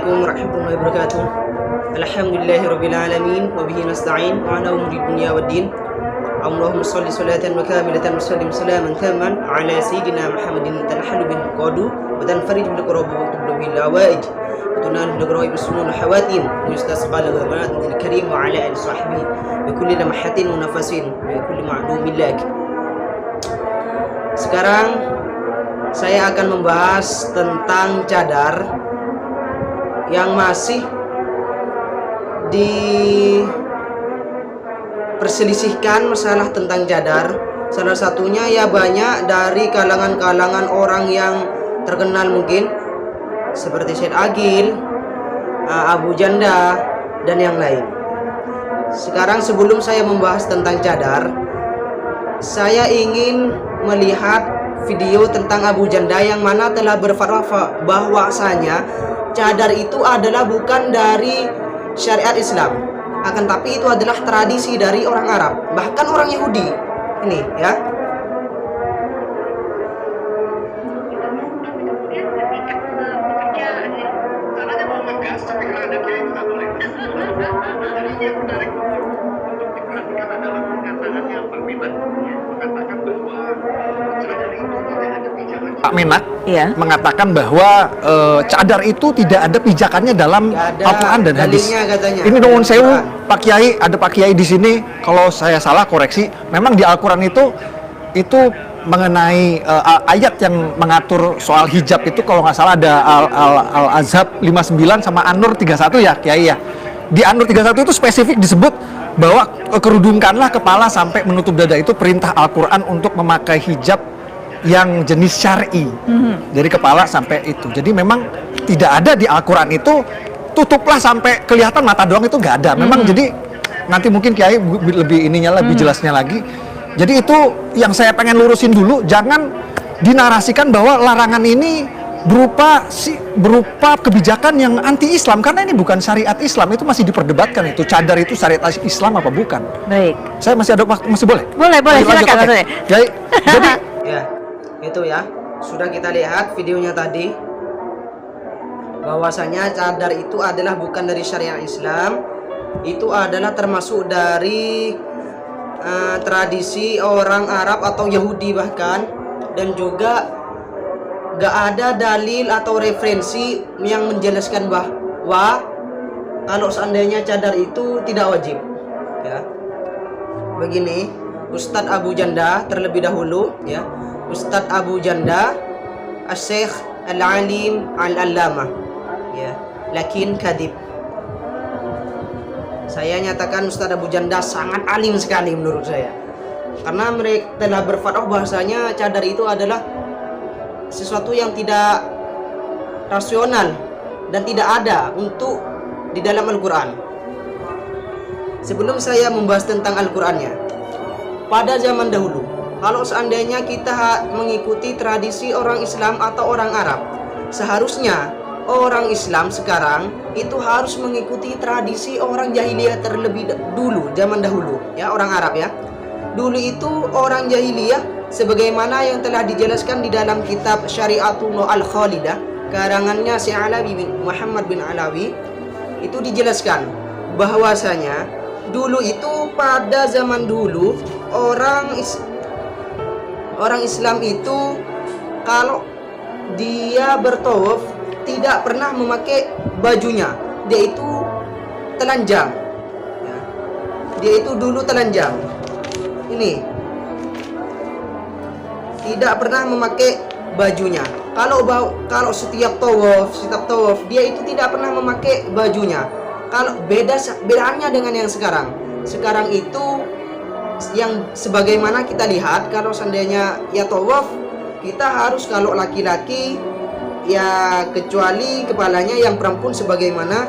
Assalamualaikum warahmatullahi wabarakatuh. Alhamdulillahirabbil alamin wa bihi nasta'in wa ala umuri dunya waddin. Allahumma shalli salatan wa kamilatan wa sallim salaman tamman ala sayyidina Muhammadin tanhalu bil qadu wa tanfarij bil qurab wa tubdu bil awaij wa tunal bil quraib sunun hawatin wa yustasqal wa manatil karim wa ala ali sahbihi bi kulli lamahatin wa nafasin bi kulli ma'lumin lak. Sekarang saya akan membahas tentang cadar yang masih diperselisihkan masalah tentang cadar. Salah satunya ya banyak dari kalangan-kalangan orang yang terkenal mungkin seperti Syed Agil, Abu Janda, dan yang lain. Sekarang sebelum saya membahas tentang cadar, saya ingin melihat video tentang Abu Janda yang mana telah berfatwa bahwasanya cadar itu adalah bukan dari syariat Islam, akan tapi itu adalah tradisi dari orang Arab, bahkan orang Yahudi. Ini ya. Pak Menak mengatakan bahwa cadar itu tidak ada pijakannya dalam Al-Quran dan hadis. Ini nuwun sewu, Pak Kiai, ada Pak Kiai di sini. Kalau saya salah koreksi. Memang di Al-Quran itu mengenai ayat yang mengatur soal hijab itu kalau nggak salah ada Al-Azhab 59 sama An-Nur 31 ya Kiai ya. Di An-Nur 31 itu spesifik disebut bahwa kerudungkanlah kepala sampai menutup dada, itu perintah Al-Quran untuk memakai hijab yang jenis syar'i, dari kepala sampai itu. Jadi memang tidak ada di Al-Quran itu tutuplah sampai kelihatan mata doang, itu nggak ada. Memang jadi nanti mungkin Kiai lebih ininya lebih jelasnya lagi. Jadi itu yang saya pengen lurusin dulu, jangan dinarasikan bahwa larangan ini berupa kebijakan yang anti-Islam, karena ini bukan syariat Islam. Itu masih diperdebatkan, itu cadar itu syariat Islam apa bukan. Baik. Saya masih ada waktu, masih boleh? Boleh, silakan. Okay. Jadi ya, itu ya. Sudah kita lihat videonya tadi bahwasanya cadar itu adalah bukan dari syariat Islam. Itu adalah termasuk dari tradisi orang Arab atau Yahudi bahkan, dan juga gak ada dalil atau referensi yang menjelaskan bahwa kalau seandainya cadar itu tidak wajib ya. Begini, Ustadz Abu Janda terlebih dahulu ya, Ustadz Abu Janda Asy-Syaikh Al-Alim Al-Allamah ya, lakin kadib. Saya nyatakan Ustadz Abu Janda sangat alim sekali menurut saya, karena mereka telah berfatwa bahwasanya cadar itu adalah sesuatu yang tidak rasional dan tidak ada untuk di dalam Al-Quran. Sebelum saya membahas tentang Al-Qurannya, pada zaman dahulu, kalau seandainya kita mengikuti tradisi orang Islam atau orang Arab, seharusnya orang Islam sekarang itu harus mengikuti tradisi orang jahiliyah terlebih dulu, zaman dahulu ya, orang Arab ya. Dulu itu orang jahiliyah sebagaimana yang telah dijelaskan di dalam kitab Syari'atullah Al-Khalidah karangannya Syekh Alawi bin Muhammad bin Alawi, itu dijelaskan bahwasanya dulu itu pada zaman dulu orang Islam itu kalau dia bertawaf tidak pernah memakai bajunya, dia itu telanjang ya. Dia itu dulu telanjang, ini tidak pernah memakai bajunya. Kalau setiap tawaf dia itu tidak pernah memakai bajunya. Kalau bedanya dengan yang sekarang. Sekarang itu yang sebagaimana kita lihat, kalau seandainya ya tawaf, kita harus, kalau laki-laki ya kecuali kepalanya, yang perempuan sebagaimana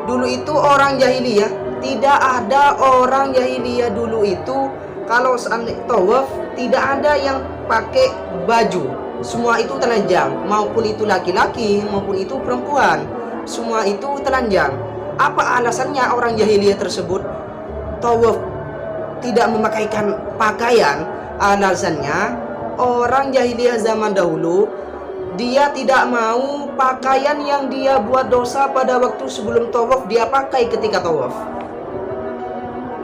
dulu itu orang jahiliyah. Tidak ada orang jahiliyah dulu itu kalau seandainya tawaf tidak ada yang pakai baju, semua itu telanjang, maupun itu laki-laki maupun itu perempuan, semua itu telanjang. Apa alasannya orang jahiliyah tersebut tawaf tidak memakaikan pakaian? Alasannya orang jahiliyah zaman dahulu dia tidak mau pakaian yang dia buat dosa pada waktu sebelum tawaf dia pakai ketika tawaf.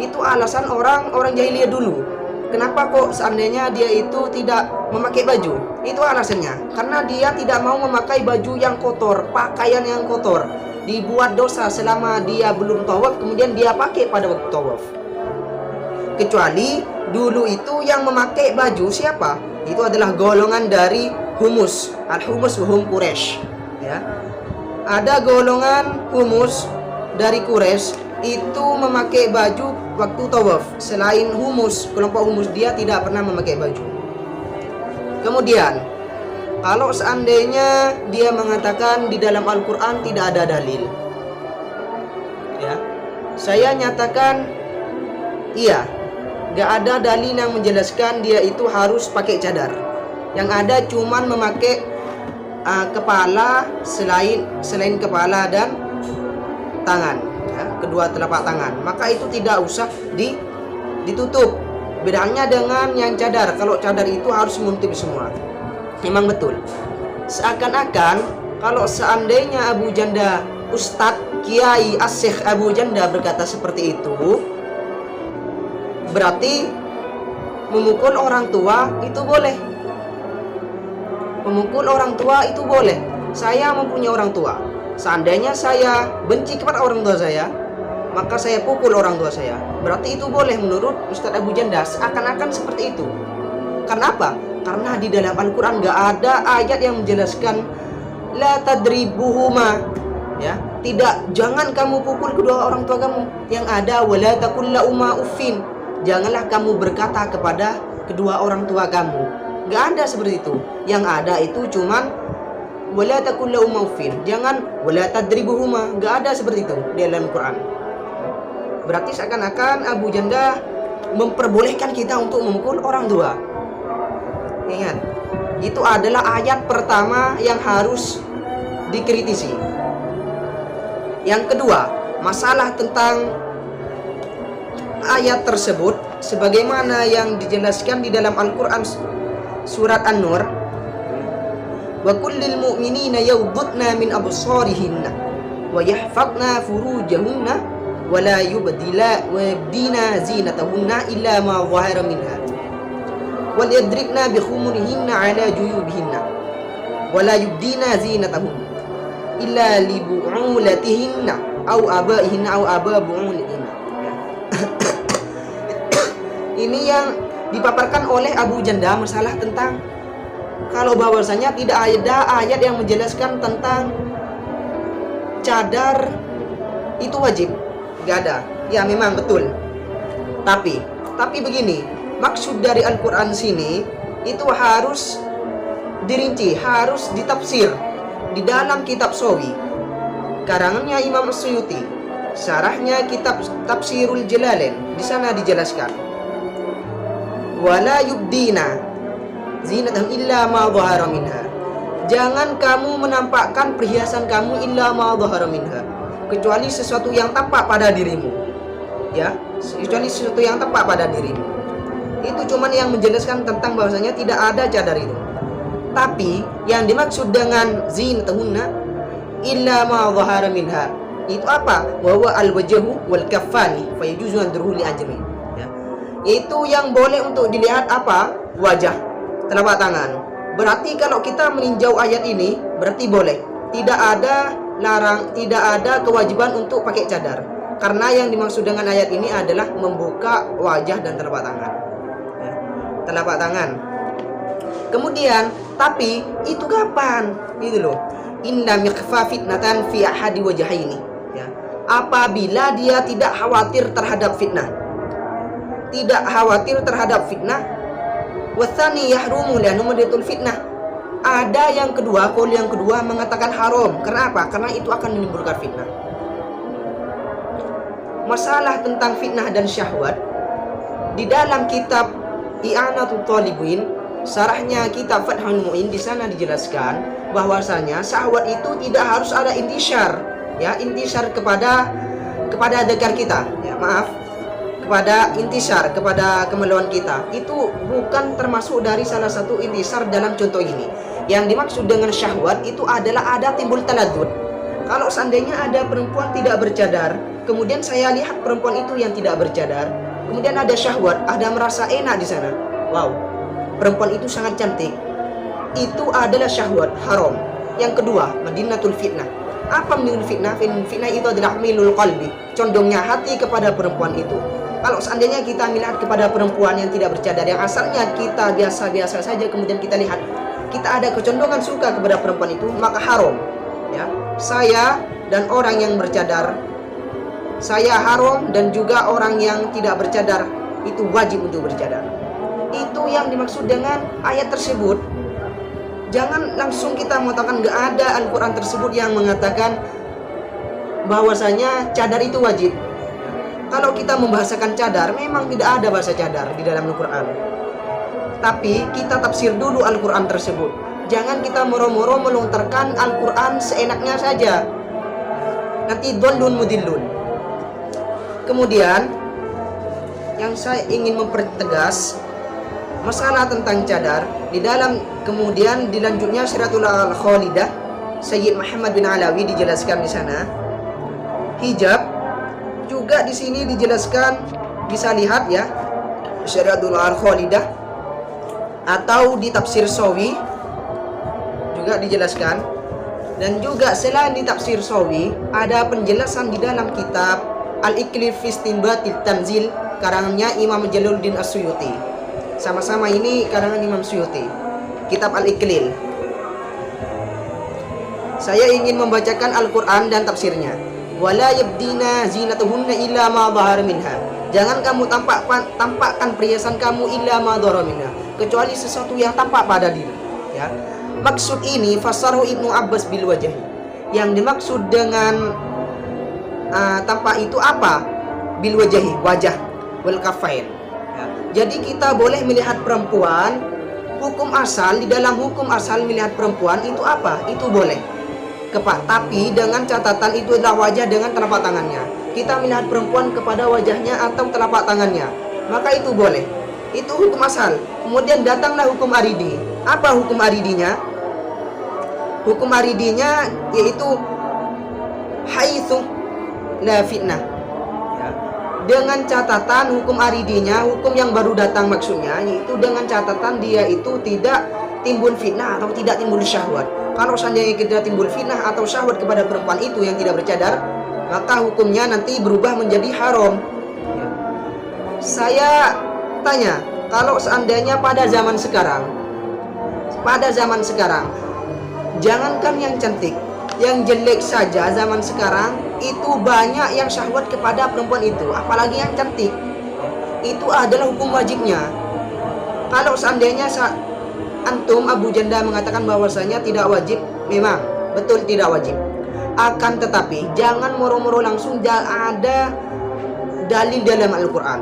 Itu alasan orang jahiliyah dulu. Kenapa kok seandainya dia itu tidak memakai baju? Itu alasannya. Karena dia tidak mau memakai baju yang kotor, pakaian yang kotor. Dibuat dosa selama dia belum tawaf, kemudian dia pakai pada waktu tawaf. Kecuali dulu itu yang memakai baju siapa? Itu adalah golongan dari Humus. Al-Humus wahum Quraisy. Ya. Ada golongan Humus dari Quraisy itu memakai baju waktu tawaf. Selain Humus, kelompok Humus, dia tidak pernah memakai baju. Kemudian, kalau seandainya dia mengatakan di dalam Al-Quran tidak ada dalil, ya, saya nyatakan iya, gak ada dalil yang menjelaskan dia itu harus pakai cadar. Yang ada cuman memakai kepala selain kepala dan tangan, ya, kedua telapak tangan. Maka itu tidak usah ditutup. Bedanya dengan yang cadar. Kalau cadar itu harus menutup semua. Memang betul. Seakan-akan kalau seandainya Abu Janda, Ustadz Kiai As-Syekh Abu Janda berkata seperti itu, berarti memukul orang tua itu boleh. Memukul orang tua itu boleh. Saya mempunyai orang tua. Seandainya saya benci kepada orang tua saya, maka saya pukul orang tua saya. Berarti itu boleh menurut Ustadz Abu Janda. Seakan-akan seperti itu. Kenapa? Karena di dalam Al-Quran gak ada ayat yang menjelaskan la tadribuhuma, ya, tidak, jangan kamu pukul kedua orang tua kamu. Yang ada wala taqul lahuma uffin, janganlah kamu berkata kepada kedua orang tua kamu. Gak ada seperti itu. Yang ada itu cuman wala taqul lahuma uffin, jangan wala tadribuhuma. Gak ada seperti itu di dalam Al-Quran. Berarti seakan-akan Abu Janda memperbolehkan kita untuk memukul orang tua. Ingat, itu adalah ayat pertama yang harus dikritisi. Yang kedua, masalah tentang ayat tersebut sebagaimana yang dijelaskan di dalam Al-Quran surat An-Nur, wa kullil mu'minina yaghuddna min absarihinna wa yahfazna furujahunna wa la yubdina zinatahunna illa ma zahara minha wal yadrikna bi khumurihinna ala juyubihinna wa la yubdina zinatahunna illa li bu'ulatihinna aw abaihinna aw aba bu'ulatihinna. Ini yang dipaparkan oleh Abu Janda masalah tentang kalau bahwasanya tidak ada ayat yang menjelaskan tentang cadar itu wajib. Gak ada. Ya memang betul. Tapi begini, maksud dari Al-Quran sini itu harus dirinci, harus ditafsir di dalam kitab Sawi karangannya Imam Suyuti, syarahnya kitab Tafsirul Jalalain. Di sana dijelaskan wala yubdina zinatahum illa ma dhahara minha, jangan kamu menampakkan perhiasan kamu illa ma dhahara minha, kecuali sesuatu yang tampak pada dirimu, ya, kecuali sesuatu yang tampak pada dirimu. Itu cuman yang menjelaskan tentang bahwasanya tidak ada cadar itu. Tapi yang dimaksud dengan zinatahunna illa ma dhahara minha itu apa? Wa huwa al-wajhu wal kaffani fa yajuzu andruhu li ajmi, ya. Itu yang boleh untuk dilihat apa? Wajah, telapak tangan. Berarti kalau kita meninjau ayat ini berarti boleh. Tidak ada kewajiban untuk pakai cadar. Karena yang dimaksud dengan ayat ini adalah membuka wajah dan telapak tangan. Ya, telapak tangan. Kemudian, tapi itu kapan? Itu loh. Inna mikhfa fitnatan fi ahadi wajhaini. Ya. Apabila dia tidak khawatir terhadap fitnah. Tidak khawatir terhadap fitnah. Watsani yahrumu li'annahu madatul fitnah. Ada yang kedua, qaul yang kedua mengatakan haram. Kenapa? Karena itu akan menimbulkan fitnah. Masalah tentang fitnah dan syahwat di dalam kitab I'anatul Talibin, syarahnya kitab Fathul Mu'in, di sana dijelaskan bahwasanya syahwat itu tidak harus ada intisar, ya, intisar kepada dzakar kita, ya, maaf, kepada intisar, kepada kemaluan kita, itu bukan termasuk dari salah satu intisar dalam contoh ini. Yang dimaksud dengan syahwat itu adalah ada timbul taladzud. Kalau seandainya ada perempuan tidak bercadar, kemudian saya lihat perempuan itu yang tidak bercadar, kemudian ada syahwat, ada merasa enak di sana. Wow, perempuan itu sangat cantik. Itu adalah syahwat, haram. Yang kedua, madinatul fitnah. Apa madinatul fitnah? Fitnah itu adalah milul qalbi, condongnya hati kepada perempuan itu. Kalau seandainya kita melihat kepada perempuan yang tidak bercadar, yang asalnya kita biasa-biasa saja, kemudian kita lihat kita ada kecondongan suka kepada perempuan itu, maka haram. Ya, saya dan orang yang bercadar, saya haram, dan juga orang yang tidak bercadar itu wajib untuk bercadar. Itu yang dimaksud dengan ayat tersebut. Jangan langsung kita mengatakan nggak ada Al-Quran tersebut yang mengatakan bahwasanya cadar itu wajib. Kalau kita membahasakan cadar, memang tidak ada bahasa cadar di dalam Al-Quran. Tapi kita tafsir dulu Al-Quran tersebut. Jangan kita moro-moro melontarkan Al-Quran seenaknya saja. Nanti dhallun mudillun. Kemudian yang saya ingin mempertegas masalah tentang cadar di dalam, kemudian dilanjutnya Syiratul Khalidah Sayyid Muhammad bin Alawi dijelaskan di sana. Hijab juga di sini dijelaskan, bisa lihat ya, Syiratul Khalidah atau di tafsir Sawi juga dijelaskan. Dan juga selain di tafsir Sawi ada penjelasan di dalam kitab Al-Iqlil fi Istinbatil Tanzil karangannya Imam Jalaluddin As-Suyuti. Sama-sama ini karangan Imam Suyuti, kitab Al-Iqlil. Saya ingin membacakan Al-Quran dan tafsirnya. Wala yabdina zinatuhunna illa ma dhahara minha. Jangan kamu tampakkan perhiasan kamu illa ma dhahara minha, kecuali sesuatu yang tampak pada diri. Ya. Maksud ini fasarhu Ibnu Abbas bil wajhi. Yang dimaksud dengan tampak itu apa? Bil wajhi, wajah, wal kafain. Ya. Jadi kita boleh melihat perempuan, hukum asal, di dalam hukum asal melihat perempuan itu apa? Itu boleh. Tapi dengan catatan itu adalah wajah dengan telapak tangannya. Kita melihat perempuan kepada wajahnya atau telapak tangannya, maka itu boleh. Itu hukum asal. Kemudian datanglah hukum aridi. Apa hukum aridinya? Hukum aridinya yaitu haitsu la fitnah. Ya. Dengan catatan hukum aridinya, hukum yang baru datang maksudnya, yaitu dengan catatan dia itu tidak timbul fitnah atau tidak timbul syahwat. Kalau seandainya tidak timbul fitnah atau syahwat kepada perempuan itu yang tidak bercadar, maka hukumnya nanti berubah menjadi haram. Ya. Saya tanya, kalau seandainya pada zaman sekarang, jangankan yang cantik, yang jelek saja zaman sekarang itu banyak yang syahwat kepada perempuan itu, apalagi yang cantik. Itu adalah hukum wajibnya. Kalau seandainya antum Abu Janda mengatakan bahwasanya tidak wajib, memang betul tidak wajib. Akan tetapi jangan moro-moro langsung ada dalil dalam Al-Quran.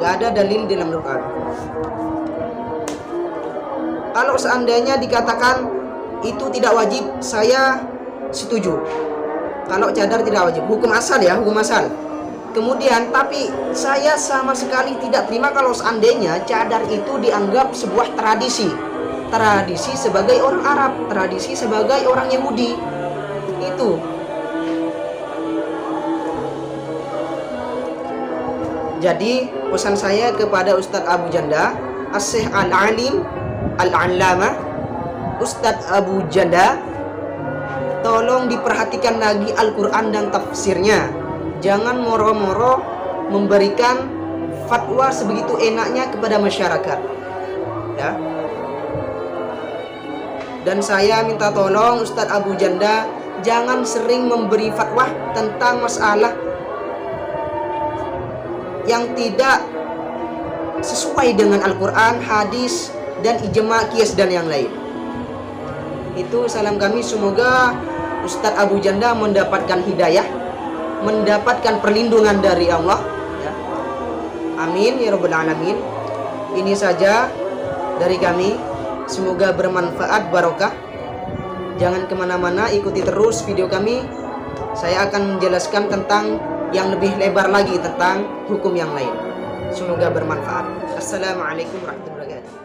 Gak ada dalil dalam Al-Quran. Kalau seandainya dikatakan itu tidak wajib, saya setuju. Kalau cadar tidak wajib, hukum asal ya, hukum asal. Kemudian, tapi saya sama sekali tidak terima kalau seandainya cadar itu dianggap sebuah tradisi. Tradisi sebagai orang Arab, tradisi sebagai orang Yahudi. Itu. Jadi, pesan saya kepada Ustadz Abu Janda, As-Syekh Al-Alim Al-Allamah Ustadz Abu Janda, tolong diperhatikan lagi Al-Quran dan tafsirnya. Jangan moro-moro memberikan fatwa sebegitu enaknya kepada masyarakat, ya. Dan saya minta tolong Ustadz Abu Janda, jangan sering memberi fatwa tentang masalah yang tidak sesuai dengan Al-Quran, hadis, dan ijma, qiyas, dan yang lain. Itu salam kami, semoga Ustadz Abu Janda mendapatkan hidayah, mendapatkan perlindungan dari Allah, ya. Amin ya rabbal alamin. Ini saja dari kami, semoga bermanfaat, barokah. Jangan kemana-mana, ikuti terus video kami. Saya akan menjelaskan tentang yang lebih lebar lagi tentang hukum yang lain. Semoga bermanfaat. Assalamualaikum warahmatullahi wabarakatuh.